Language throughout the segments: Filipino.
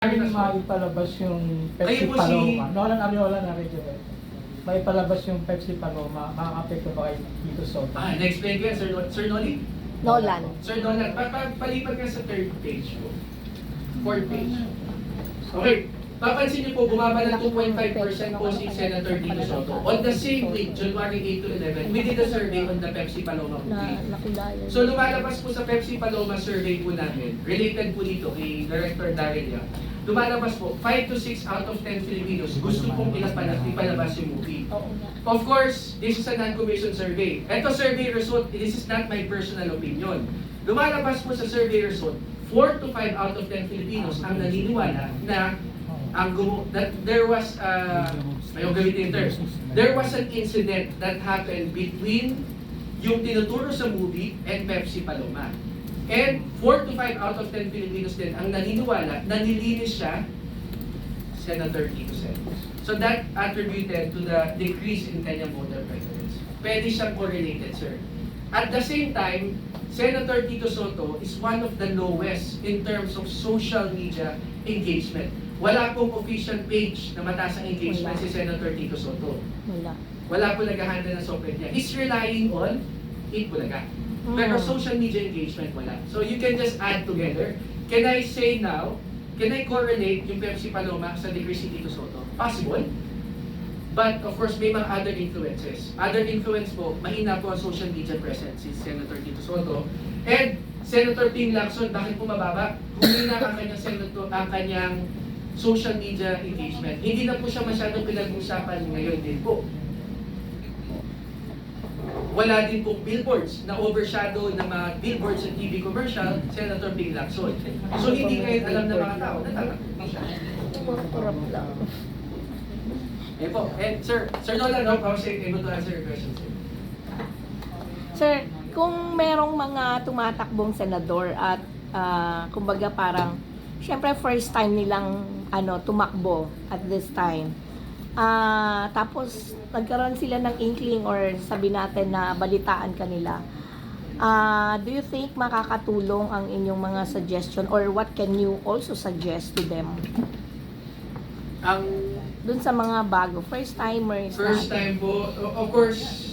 May maipalabas yung Pepsi Ayun po Paloma. Nolan Ariola na rin yun. Maipalabas yung Pepsi Paloma, makakapekto ba kay Tito Soto? Na-explain ko yan, Sir Noli? Nolan. Sir Nolan, palipat ka sa third page po. Fourth page. Okay. Papansin niyo po, bumaba ng 2.5% po si Senator Tito Soto. On the same week, January 8 to 11, we did a survey on the Pepsi Paloma movie. So lumalabas po sa Pepsi Paloma survey po namin, related po dito kay Director Daryl, lumalabas po, 5 to 6 out of 10 Filipinos gusto pong ipalabas yung movie. Of course, this is a non-commissioned survey. Ito survey result, this is not my personal opinion. Lumalabas po sa survey result, 4 to 5 out of 10 Filipinos ang naniniwala na that there was there was an incident that happened between yung tinuturo sa movie and Pepsi Paloma. And 4 to 5 out of 10 Filipinos din ang naniniwala na nilinis siya Senator Tito Soto. So that attributed to the decrease in Kanyang voter preference. Pwede siyang correlated, sir. At the same time, Senator Tito Soto is one of the lowest in terms of social media engagement. Wala pong official page na mataas ang engagement si Senator Tito Soto. Wala po naghahanda ng software niya. He's relying on Itbulaga. Pero social media engagement wala. So you can just add together. Can I say now, can I correlate yung Pepsi Paloma sa decrease ni Tito Soto? Possible. But of course, may mga other influences. Other influence po, mahina po ang social media presence si Senator Tito Soto. And Senator Ping Lacson, bakit po mababa? Humina ang kanyang social media engagement. Hindi na po siya masyadong pinag-usapan ngayon din po. Wala din po billboards na overshadow ng mga billboards sa TV commercial, Senator Ping Lacson. So hindi kayo alam ng mga tao, natatakot siya. Eh po, Sir Nolan, no, I was able to answer your question, sir. Sir, kung merong mga tumatakbong senador at kumbaga parang syempre first time nilang tumakbo at this time. Tapos nagkaroon sila ng inkling or sabi natin na balitaan kanila. Do you think makakatulong ang inyong mga suggestion or what can you also suggest to them? Dun sa mga bago, first timers. First time po, of course,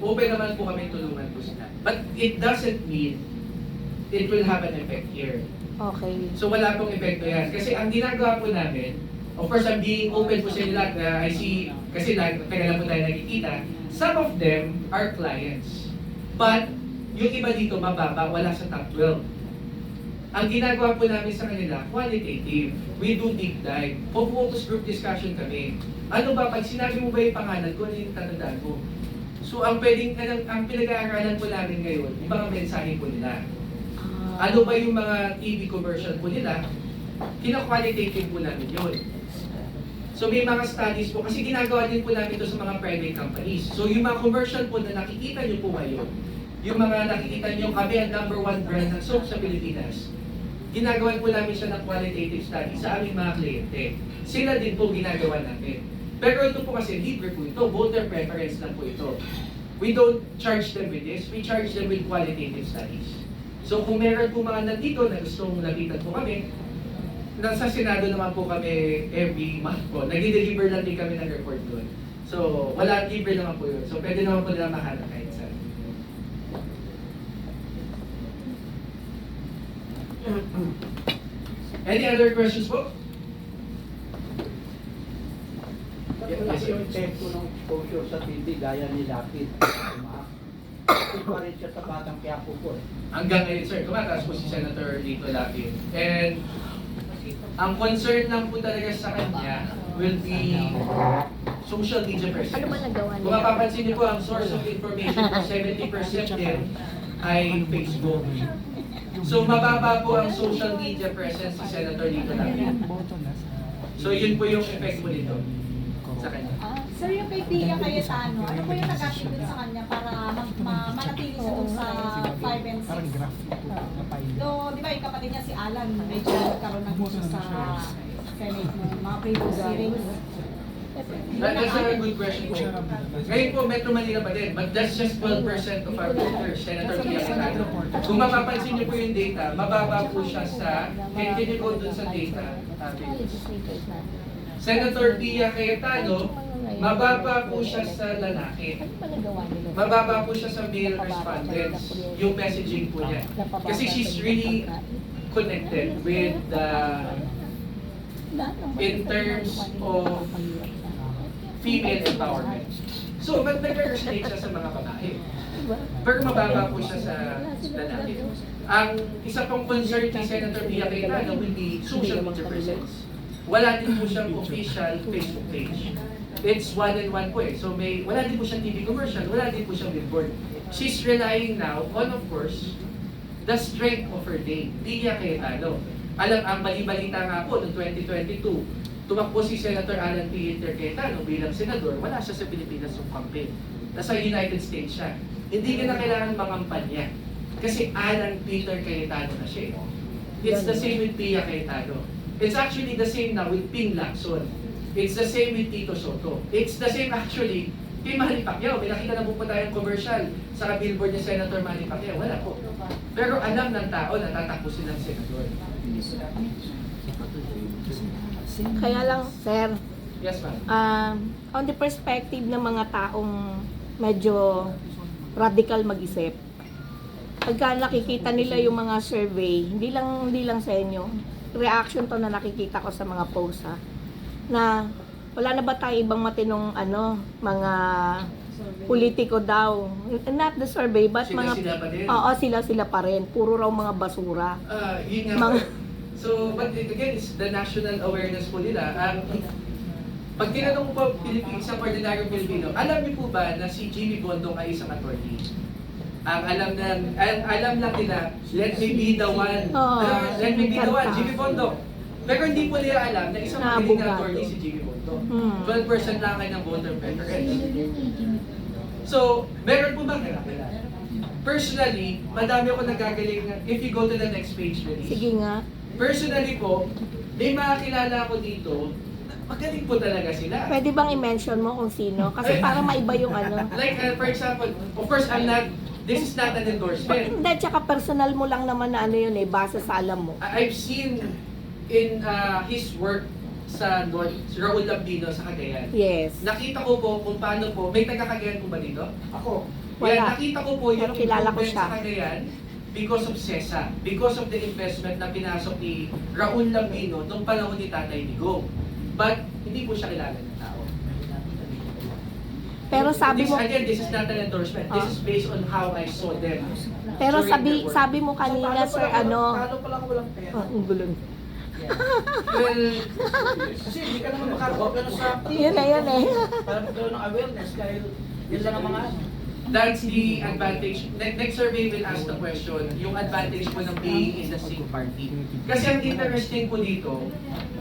open naman po kami tulungan po sila. But it doesn't mean it will have an effect here. Okay. So wala pong epekto yan. Kasi ang ginagawa po namin, of course, I'm being open po sa inyo lahat na I see, kasi taga lang po tayo nakikita, some of them are clients. But yung iba dito mababa, wala sa top 12. Ang ginagawa po namin sa kanila, qualitative. We do deep dive. Focus group discussion kami. Ano ba, pag sinabi mo ba yung pangalan ko, ano yung tatandaan ko? So ang pinag-aaralan po namin ngayon, yung mga mensahe po nila. Ano ba yung mga TV commercial po nila? Kina-qualitative po namin yun. So may mga studies po, kasi ginagawa din po namin ito sa mga private companies. So yung mga commercial po na nakikita nyo po ngayon, yung mga nakikita nyo, kami ang #1 brand ng soap sa Pilipinas, ginagawa po namin siya ng qualitative study sa aming mga kliyente. Sila din po ginagawa namin. Pero ito po kasi libre po ito, voter preference lang po ito. We don't charge them with this, we charge them with qualitative studies. So kung meron po mga nandito na gustong lapitan po kami, nasa Senado naman po kami every month po. Nag-deliver lang din kami ng report doon. So wala, libre naman po yun. So pwede naman po nila mahanap kahit saan. Any other questions po? Kasi yung tempo ng exposure sa TV gaya ni Lapid, hindi pa rin siya sa Batang Quiapo po eh. Hanggang ngayon, sir, tumataas po si Senator Lito Lapid. And ang concern lang po talaga sa kanya will be social media presence. Ano ba nagawa Kung nila? mapapansin niyo po, ang source of information po 70% din ay Facebook. So mababa po ang social media presence si Senator Lito Lapid. So yun po yung effect po nito sa kanya. Sir, yung kay Pia Cayetano, ano po yung nag-attribute sa kanya para manatili siya dun sa 5 and 6? Do, di ba yung kapatid niya si Alan, medyo nagkaroon ng gusto sa Senate mo, mga previous hearings. That's a good question po. Ngayon po, Metro Manila pa din, but that's just 12% of our voters, Senator Pia Cayetano. Kung mapapansin niyo po yung data, mababa po siya sa, can you go dun sa data? Senator Pia Cayetano, mababa po siya sa lalaki. Mababa po siya sa male respondents, yung messaging po niya. Kasi she's really connected with in terms of female empowerment. So, nag-resonate siya sa mga babae. Pero mababa po siya sa lalaki. Ang isa pong concern ni Senator Pia Cayetano will be social media presence. Wala din po siyang official Facebook page. It's one-on-one po eh. So wala din po siyang TV commercial, wala din po siyang billboard. She's relying now on, of course, the strength of her day. Pia Cayetano. Alam, ang bali-balita nga po noong 2022, tumakbo si Senator Alan Peter Cayetano bilang senador, wala siya sa Pilipinas yung campaign. Nasa United States siya. Hindi ka na kailangan mangampanya. Kasi Alan Peter Cayetano na siya. It's the same with Pia Cayetano. It's actually the same now with Ping Lacson. It's the same with Tito Soto. It's the same actually kay Manny Pacquiao. May nakita na po pa tayong commercial sa billboard ni Senator Manny Pacquiao. Wala po. Pero alam ng tao na tatakbo silang senador. Kaya lang, sir, Yes, ma'am. on the perspective ng mga taong medyo radical mag-isip, pagka nakikita nila yung mga survey, hindi lang sa inyo, reaction to na nakikita ko sa mga posts na wala na ba tayo ibang matinong mga politiko daw, not the survey but Sila pa din. oo, sila pa rin, puro raw mga basura. Yun nga po. So, but again, it's the national awareness po nila. Pag tinanong po isang ordinaryong Pilipino, alam niyo po ba na si Jimmy Bondong ay isang attorney? Ang alam lang nila, let me be the one. Let me be the one, Jimmy Bondong. Pero hindi po nila alam na isang magaling na attorney si Jimmy Bondong. 12% lang kayo ng voter preference. So, meron po bang kakilala? Personally, madami ako nagagaling na, if you go to the next page, please. Sige nga. Personally po, may makakilala ako dito, magaling po talaga sila. Pwede bang i-mention mo kung sino? Kasi para maiba yung Like, for example, of course, this is not an endorsement. Hindi, tsaka personal mo lang naman na yun base sa alam mo. I've seen in his work sa North, si Raul Lambino sa Cagayan. Yes. Nakita ko po kung paano po, may taga-Cagayan po ba dito? Ako, Wala. Yan, nakita ko po yung Pero kilala ko improvement siya. sa Cagayan because of CESA, because of the investment na pinasok ni Raul Lambino nung panahon ni Tatay Digong. But hindi po siya kilala ng tao. Pero sabi mo, Again, this is not an endorsement. This is based on how I saw them. pero during their work. sabi mo kanina, sir, Paano pala ako walang pera? ang gulong. Well, Kasi hindi ka naman makakapagano sa Yun na yun para magkaroon ng awareness dahil yun lang ang mga that's the advantage. Next survey will ask the question, yung advantage po ng being in the same party. Kasi ang interesting po dito,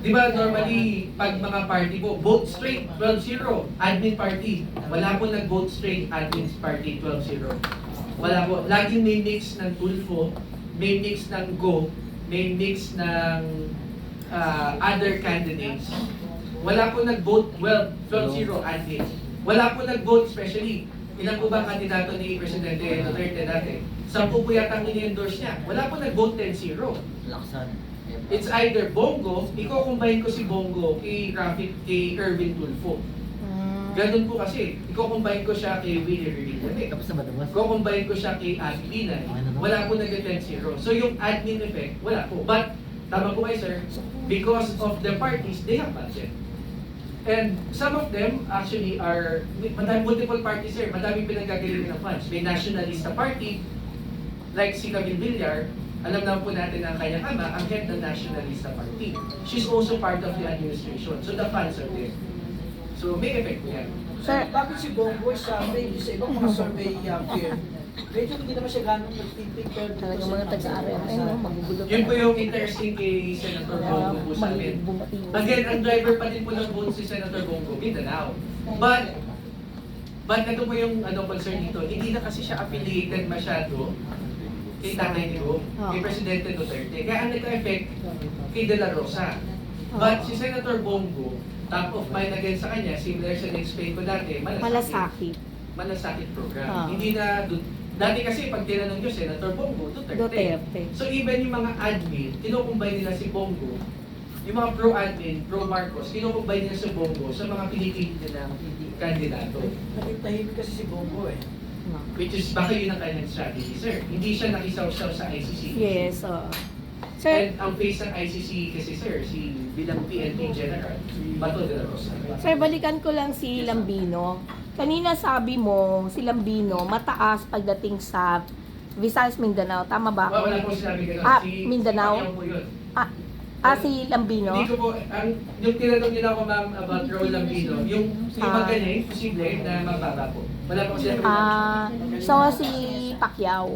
di ba normally, pag mga party po, vote straight, 12-0, admin party. Wala po nag-vote straight, admin party, 12-0. Wala po. Laging may mix ng Tulfo, may mix ng Go, may mix ng other candidates. Wala po nag-vote, 12-0, admin. Wala po nag-vote, especially, ilan po ba ang kandidato ni Presidente Duterte dati? 10 po yata ang ini-endorse niya. Wala po nag-vote 10-0. It's either Bongo, i-combine ko si Bongo kay Erwin Tulfo. Ganun po kasi, i-combine ko siya kay Willie Rivillame. I-combine ko siya kay Abby Binay. Wala po nag-10-0. So yung admin effect, wala po. But, tama po kayo sir, because of the parties, they have budget. And some of them actually are, multiple parties sir, madaming pinagagalingan ng funds. May Nationalista Party, like si Camille Villar, alam naman po natin na ang kanyang ama, ang head ng Nationalista Party. She's also part of the administration. So the funds are there. So may effect po yan. Sir, bakit si Bongo sa ibang mga survey peer, medyo hindi naman siya ganun nagtipig pero talagang mga taga-RMN, magugulong. Yun po yung interesting kay Senator Bongo po sa amin. Again, ang driver pa din po ng vote si Senator Bongo, Mindanao. But ito po yung concern dito, hindi na kasi siya affiliated masyado kay Tatay Digong, kay Presidente Duterte. Kaya ang nagka-effect kay De La Rosa. But si Senator Bongo, top of mind again sa kanya, similar sa na-explain ko dati, Malasakit. Malasakit program. Ah. Hindi na, dati kasi pag tinanong nyo, Senator Bongo, Duterte. Duterte. So even yung mga admin, kinukumbay nila si Bongo, yung mga pro-admin, pro-Marcos, kinukumbay nila si Bongo sa mga pinipili nilang kandidato. Nagtahimik kasi si Bongo eh. Which is, baka yun ang kanyang strategy, sir. Hindi siya nakisaw-saw sa ICC. Yes, Sir, And ang face ng ICC kasi, sir, si bilang PNP General, Bato de la Rosa. Sir, balikan ko lang si Lambino. Kanina sabi mo, si Lambino, mataas pagdating sa Visayas, Mindanao. Tama ba? Wala po sinabi ganun. Mindanao? Si Pacquiao po yun. Si Lambino? Hindi ko po, yung tinanong nila ako, ma'am, about Raul Lambino, yung iba ganyan, posible na mababa po. Wala po sinabi. So si Pacquiao.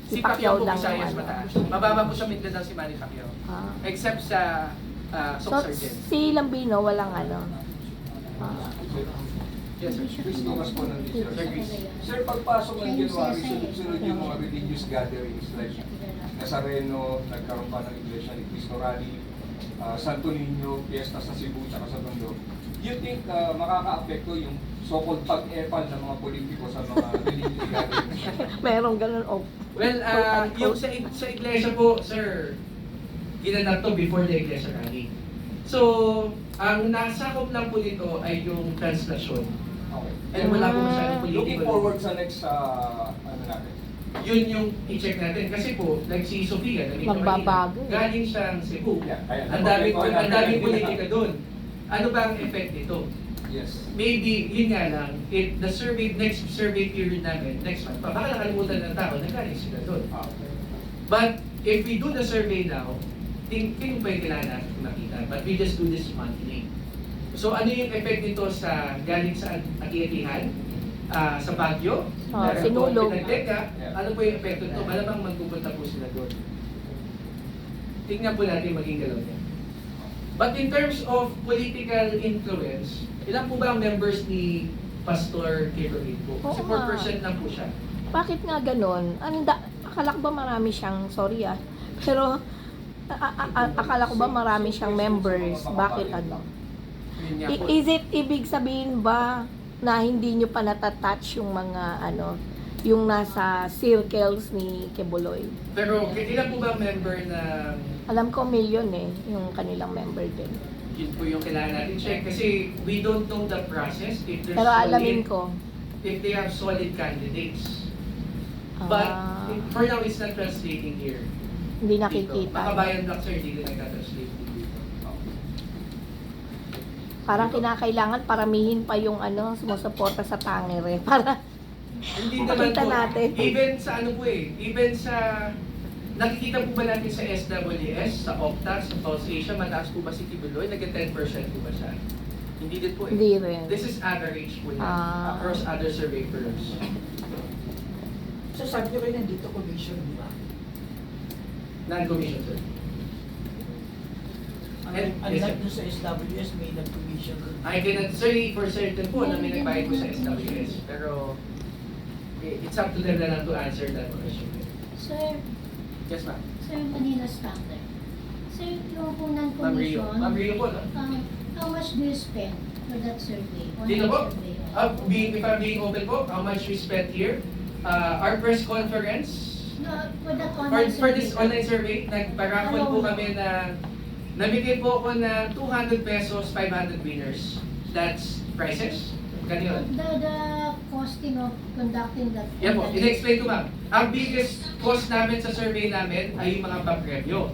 Si Pacquiao po lang Visayas yung ano. mataas. Mababa po sa Mindanao si Manny Pacquiao. Ah. Except sa So Soc Sergeant. si Lambino walang ano. Yes, sir. Chris Lucas po ng Sir Sir Chris. Sir, pagpasok ng January, sunod-sunod yung mga religious gatherings like Nazareno, nagkaroon pa ng iglesia ni Cristo Rally, Santo Niño, Fiesta sa Cebu, tsaka sa Tondo. Do you think makaka-apekto yung so-called pag-epal ng mga politiko sa mga religious gatherings? Merong ganun. Oh. Well, yung sa iglesia po, sir, ginanap to before the iglesia rally. So, ang nasakop lang po nito ay yung translasyon. Okay. And wala po masyadong Looking political. forward sa next, ano natin? Yun yung i-check natin. Kasi po, like si Sofia, Magbabago. galing siyang Cebu. Yeah, kaya- Ang daming politika doon. Ano ba ang effect nito? Yes. Maybe, yun nga lang, next survey period namin, next month, baka nakalimutan ng tao na galing sila doon. Okay. But if we do the survey now, tingin pa yung kailangan natin makita. But we just do this monthly. So ano yung effect nito sa galing sa Ati-Atihan, sa Baguio, Sinulog. Pinagteka, ano po yung effect nito? Malamang magpupunta po sila doon. Tingnan po natin maging galaw niya. But in terms of political influence, ilan po ba ang members ni Pastor Gabriel po? Kasi Oo nga. 4% lang po siya. Bakit nga ganun? Akala ko ba marami siyang, sorry pero akala ko ba marami siyang members? Bakit ano? Yun nga po. Is it ibig sabihin ba na hindi nyo pa natatouch yung mga ano, yung nasa circles ni Quebuloy? Pero ilan po ba ang member na Alam ko million yung kanilang member din. yun po yung kailangan natin check kasi we don't know the process if there's Pero alamin ko. if they have solid candidates. But for now, it's not translating here. Hindi Dito. nakikita. Makabayan Black sir, hindi na nagka-translate dito. Parang kinakailangan paramihin pa yung ano, sumusuporta sa Tangere para Hindi naman Makita po. natin. Even sa ano po even sa nakikita po ba natin sa SWS, sa Octa, sa Pulse Asia, mataas po ba si Tibuloy? Nag-10% po ba siya? Hindi din po hindi rin. This is average po yan Ah. across other survey firms. So sabi ko rin nandito commission, di ba? Non-commission, sir. And, yes, Unlike sir. dun sa SWS, may nag-commission. I cannot say for certain po na may nagbayad po sa SWS. Pero, it's up to them na lang to answer that question. Sir, Yes, ma'am. Sir Manila Standard. Sir, yung po ng Ma'am Rio. commission, Ma'am Rio po, no? how much do you spend for that survey? Dito po? Survey? If I'm being open po, how much we spent here? Our press conference, No, for that for online survey. this online survey, nagpa-raffle po kami na namigay po ako na 200 pesos, 500 winners. That's prices. Kanino? The costing of conducting that. Yan po, in-explain ko ma'am. Ang biggest cost namin sa survey namin ay yung mga papremyo.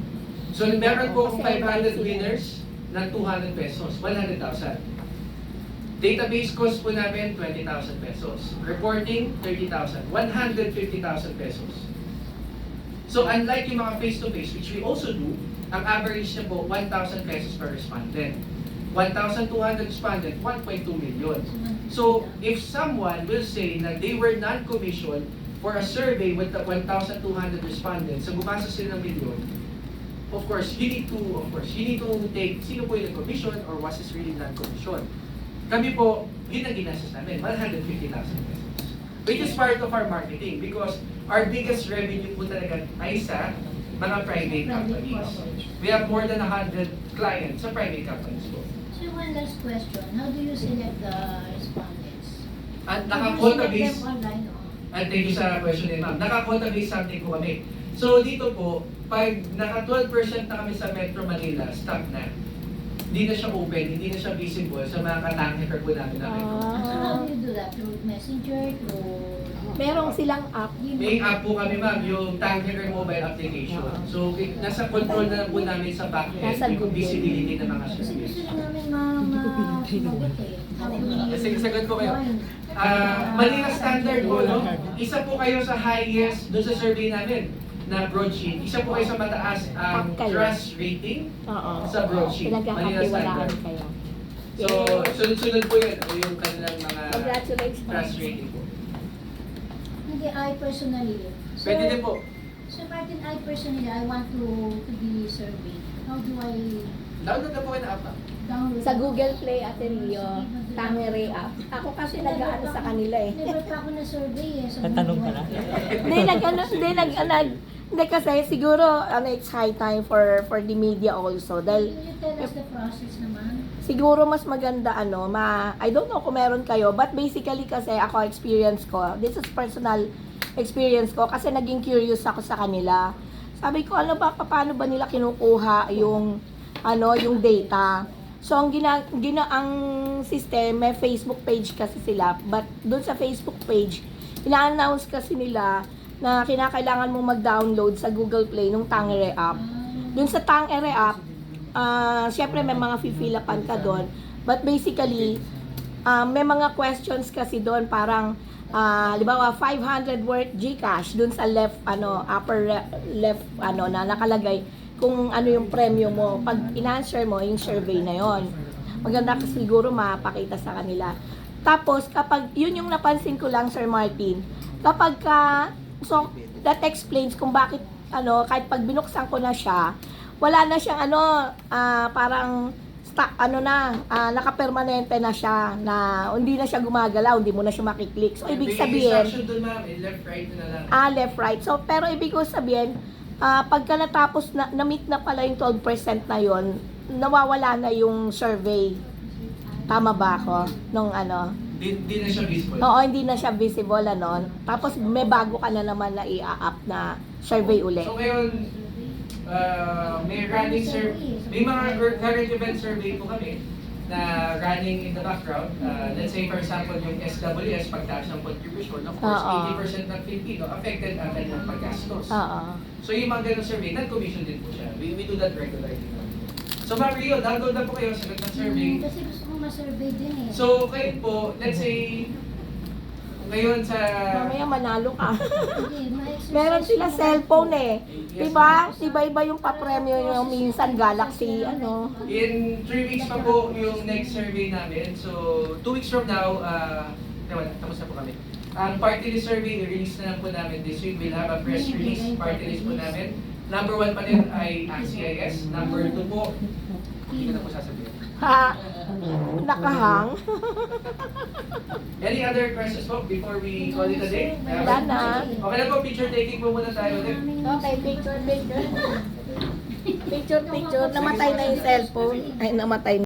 So meron po akong 500 winners na 200 pesos, 100,000. Database cost po namin, 20,000 pesos. Reporting, 30,000. 150,000 pesos. So unlike yung mga face-to-face, which we also do, ang average na po, 1,000 pesos per respondent. 1,200 respondent, 1.2 million. So if someone will say na they were non-commissioned for a survey with the 1,200 respondents, so bumasa sila ng million, of course, you need to take sino po yung commission or was this really non-commissioned. Kami po, yun ang ginastos namin, 150,000 pesos. Which is part of our marketing because our biggest revenue po talaga ay sa mga private companies. We have more than 100 client sa private companies po. So one last question, how do you select the respondents? At Do you naka-quota select base, them online? at thank you sa question ni ma'am, naka-quota base something po kami. So dito po, pag naka 12% na kami sa Metro Manila, stop na. Hindi na siya open, hindi na siya visible sa mga katangiker po namin na Metro. So how do you do that? Through Messenger, through... Merong silang app. May app po kami ma'am, yung Tangier mobile application. So nasa control na po namin sa backend Nasa yung Google. visibility ng mga Kasi gusto service. rin namin sumagot eh. How do we Sige, sagot po kayo. join? Manila Standard po, no? Isa po kayo sa highest doon sa survey namin na broadsheet. Isa po kayo sa mataas ang Top kayo. trust rating Oo. sa broadsheet. Manila Pinagkakatiwalaan Standard. kayo. So, sunod-sunod po yun yung kanilang mga Congratulations. trust rating po. Hindi, I personally. So, Pwede din po. So Martin, I personally, I want to be surveyed. How do I Download na po kayo na app. download? Sa Google Play at Rio, Tangere app. Ako kasi nag-ano sa kanila eh. Never pa ako na-survey eh. So Tatanong ka na? Hindi kasi siguro it's high time for the media also dahil Can you tell us the process naman? siguro mas maganda I don't know kung meron kayo, but basically kasi ako experience ko, this is personal experience ko kasi naging curious ako sa kanila. Sabi ko, paano ba nila kinukuha yung data? So ang ang system, may Facebook page kasi sila, but doon sa Facebook page, ina-announce kasi nila na kinakailangan mong mag-download sa Google Play nung Tangere app. Doon sa Tangere app, syempre may mga fill-upan ka doon. But basically, may mga questions kasi doon parang halimbawa 500 worth GCash doon sa left upper left na nakalagay kung ano yung premyo mo. Pag in-answer mo yung survey na yon. Maganda kasi siguro mapakita sa kanila. Tapos kapag yun yung napansin ko lang Sir Martin, kapag so that explains kung bakit kahit pag binuksan ko na siya, wala na siyang parang nakapermanente na siya na hindi na siya gumagalaw, hindi mo na siya makiklik. So ibig May sabihin, instruction doon ma'am, left right na lang. left right. So pero ibig ko sabihin, pagka natapos na-meet na pala yung 12% na yon, nawawala na yung survey. Tama ba ako? Nung Hindi na siya visible. Oo, hindi na siya visible Tapos may bago ka na naman na i-up na survey ulit. So ngayon, may running survey, may mga current event survey po kami na running in the background. Let's say for example yung SWS, pagtaas ng contribution, of course Oo. 80% ng Filipino affected ang kanilang paggastos. Oo. So yung mga ganong survey, non-commission din po siya. We do that regularly. So Ma'am Rio, download na po kayo, sagot ng survey. Kasi gusto ko ma-survey din eh. So kayo po, let's say, ngayon sa... Mamaya manalo ka. Hindi, ma-exercise Meron sila ko. cellphone eh. Diba? Iba-iba yung papremyo yung minsan Galaxy, In 3 weeks pa po yung next survey namin. So 2 weeks from now, tapos na po kami. Ang party list survey, i-release na lang po namin this week. We'll have a press release party list po namin. Number 1 pa rin ay CIS. Number 2 po, hindi ko na po sasabihin. Ha? Nakahang. Any other questions po before we call it a day? Wala na. Okay na po, picture taking po muna tayo ulit. Okay, picture. Picture. Namatay na yung cellphone. Ay, namatay